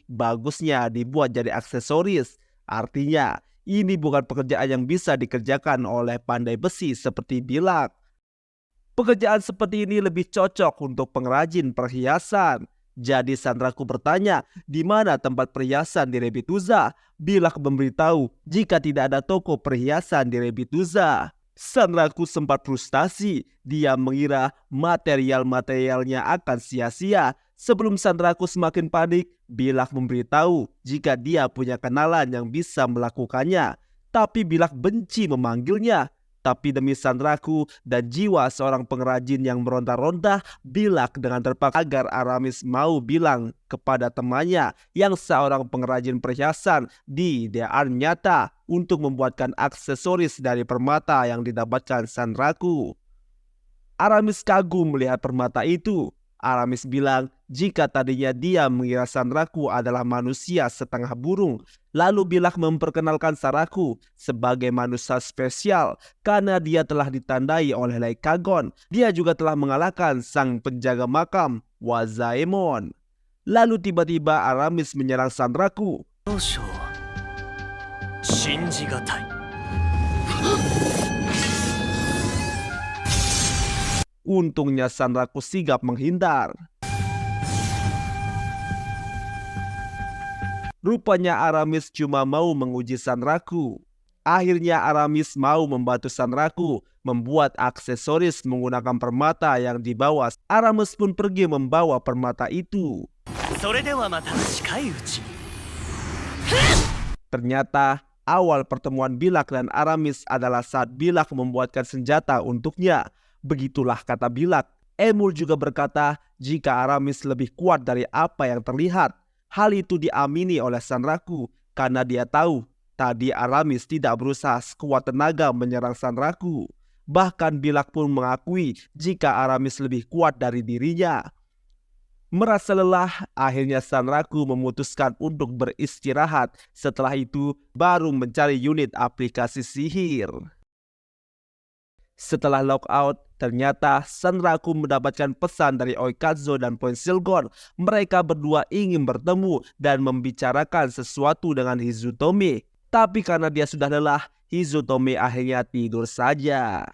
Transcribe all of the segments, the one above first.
Bagusnya dibuat jadi aksesoris. Artinya, ini bukan pekerjaan yang bisa dikerjakan oleh pandai besi seperti Bilak. Pekerjaan seperti ini lebih cocok untuk pengrajin perhiasan. Jadi Sanraku bertanya, di mana tempat perhiasan di Rebituza? Bilak memberitahu jika tidak ada toko perhiasan di Rebituza. Sanraku sempat frustasi. Dia mengira material-materialnya akan sia-sia. Sebelum Sanraku semakin panik, Bilak memberitahu jika dia punya kenalan yang bisa melakukannya. Tapi Bilak benci memanggilnya. Tapi demi Sanraku dan jiwa seorang pengrajin yang meronta-ronta, Bilak dengan terpaksa agar Aramis mau bilang kepada temannya yang seorang pengrajin perhiasan di Arnyata untuk membuatkan aksesoris dari permata yang didapatkan Sanraku. Aramis kagum melihat permata itu. Aramis bilang jika tadinya dia mengira Sanraku adalah manusia setengah burung. Lalu Bilak memperkenalkan Sanraku sebagai manusia spesial karena dia telah ditandai oleh Leikagon. Dia juga telah mengalahkan sang penjaga makam Wazaemon. Lalu tiba-tiba Aramis menyerang Sanraku. Untungnya Sanraku sigap menghindar. Rupanya Aramis cuma mau menguji Sanraku. Akhirnya Aramis mau membantu Sanraku membuat aksesoris menggunakan permata yang dibawa. Aramis pun pergi membawa permata itu. Ternyata awal pertemuan Bilak dan Aramis adalah saat Bilak membuatkan senjata untuknya. Begitulah kata Bilak. Emul juga berkata jika Aramis lebih kuat dari apa yang terlihat. Hal itu diamini oleh Sanraku karena dia tahu tadi Aramis tidak berusaha sekuat tenaga menyerang Sanraku. Bahkan Bilak pun mengakui jika Aramis lebih kuat dari dirinya. Merasa lelah, akhirnya Sanraku memutuskan untuk beristirahat. Setelah itu baru mencari unit aplikasi sihir. Setelah logout, ternyata Sanraku mendapatkan pesan dari Oikazo dan Poinsilgon. Mereka berdua ingin bertemu dan membicarakan sesuatu dengan Hizutome. Tapi karena dia sudah lelah, Hizutome akhirnya tidur saja.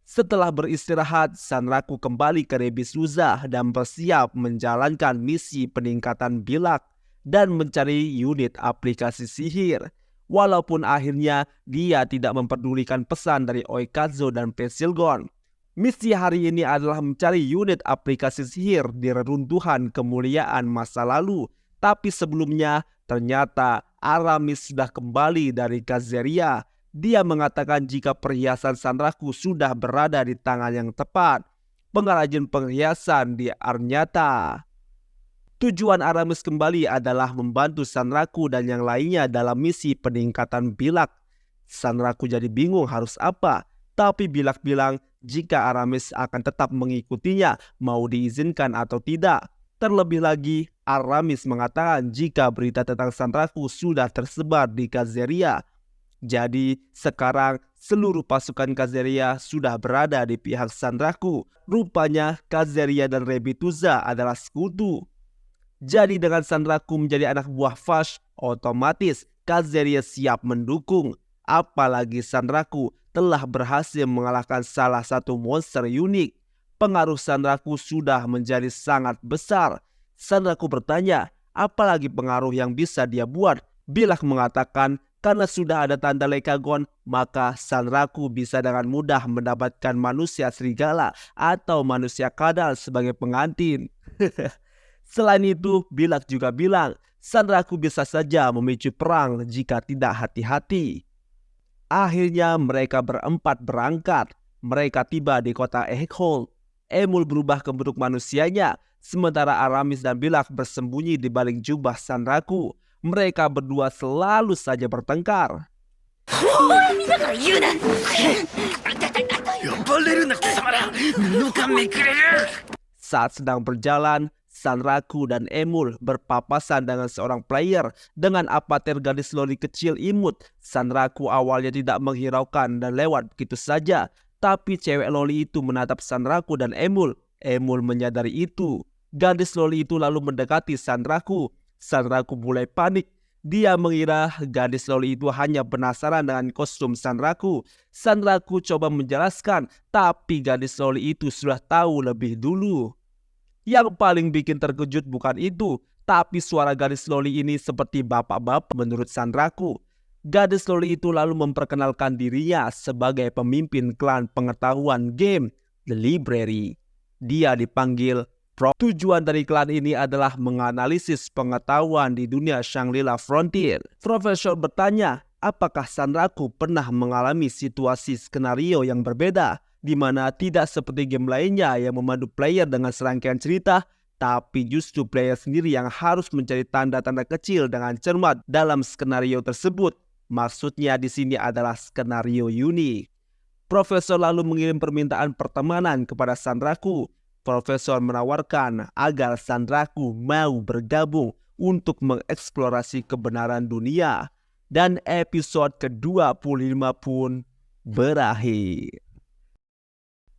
Setelah beristirahat, Sanraku kembali ke Rebisuza dan bersiap menjalankan misi peningkatan Bilak dan mencari unit aplikasi sihir. Walaupun akhirnya dia tidak memperdulikan pesan dari Oikazo dan Pensilgon. Misi hari ini adalah mencari unit aplikasi sihir di reruntuhan kemuliaan masa lalu. Tapi sebelumnya ternyata Aramis sudah kembali dari Kazeria. Dia mengatakan jika perhiasan Sanraku sudah berada di tangan yang tepat. Pengrajin perhiasan di Arnyata. Tujuan Aramis kembali adalah membantu Sanraku dan yang lainnya dalam misi peningkatan Bilak. Sanraku jadi bingung harus apa. Tapi Bilak bilang jika Aramis akan tetap mengikutinya mau diizinkan atau tidak. Terlebih lagi Aramis mengatakan jika berita tentang Sanraku sudah tersebar di Kazeria. Jadi sekarang seluruh pasukan Kazeria sudah berada di pihak Sanraku. Rupanya Kazeria dan Rebituza adalah sekutu. Jadi dengan Sanraku menjadi anak buah Vash, otomatis Kazeria siap mendukung. Apalagi Sanraku telah berhasil mengalahkan salah satu monster unik. Pengaruh Sanraku sudah menjadi sangat besar. Sanraku bertanya, apalagi pengaruh yang bisa dia buat? Bilak mengatakan, karena sudah ada tanda Leikagon, maka Sanraku bisa dengan mudah mendapatkan manusia serigala atau manusia kadal sebagai pengantin. Selain itu, Bilak juga bilang, Sanraku bisa saja memicu perang jika tidak hati-hati. Akhirnya mereka berempat berangkat. Mereka tiba di kota Ehikhol. Emul berubah ke bentuk manusianya, sementara Aramis dan Bilak bersembunyi di balik jubah Sanraku. Mereka berdua selalu saja bertengkar. Saat sedang berjalan, Sanraku dan Emul berpapasan dengan seorang player dengan avatar gadis loli kecil imut. Sanraku awalnya tidak menghiraukan dan lewat begitu saja. Tapi cewek loli itu menatap Sanraku dan Emul. Emul menyadari itu. Gadis loli itu lalu mendekati Sanraku. Sanraku mulai panik. Dia mengira gadis loli itu hanya penasaran dengan kostum Sanraku. Sanraku coba menjelaskan, tapi gadis loli itu sudah tahu lebih dulu. Yang paling bikin terkejut bukan itu, tapi suara gadis loli ini seperti bapak-bapak menurut Sanraku. Gadis loli itu lalu memperkenalkan dirinya sebagai pemimpin klan pengetahuan game, The Library. Dia dipanggil Prof. Tujuan dari klan ini adalah menganalisis pengetahuan di dunia Shangri-La Frontier. Profesor bertanya, apakah Sanraku pernah mengalami situasi skenario yang berbeda, di mana tidak seperti game lainnya yang memandu player dengan serangkaian cerita, tapi justru player sendiri yang harus mencari tanda-tanda kecil dengan cermat dalam skenario tersebut. Maksudnya di sini adalah skenario unik. Profesor lalu mengirim permintaan pertemanan kepada Sanraku. Profesor menawarkan agar Sanraku mau bergabung untuk mengeksplorasi kebenaran dunia. Dan episode ke-25 pun berakhir.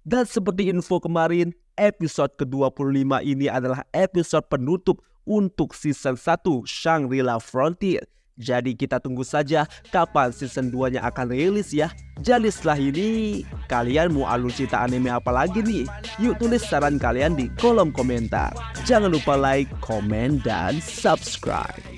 Dan seperti info kemarin, episode ke-25 ini adalah episode penutup untuk season 1 Shangri-La Frontier. Jadi kita tunggu saja kapan season 2-nya akan rilis ya. Jadi setelah ini, kalian mau alur cerita anime apa lagi nih? Yuk tulis saran kalian di kolom komentar. Jangan lupa like, komen, dan subscribe.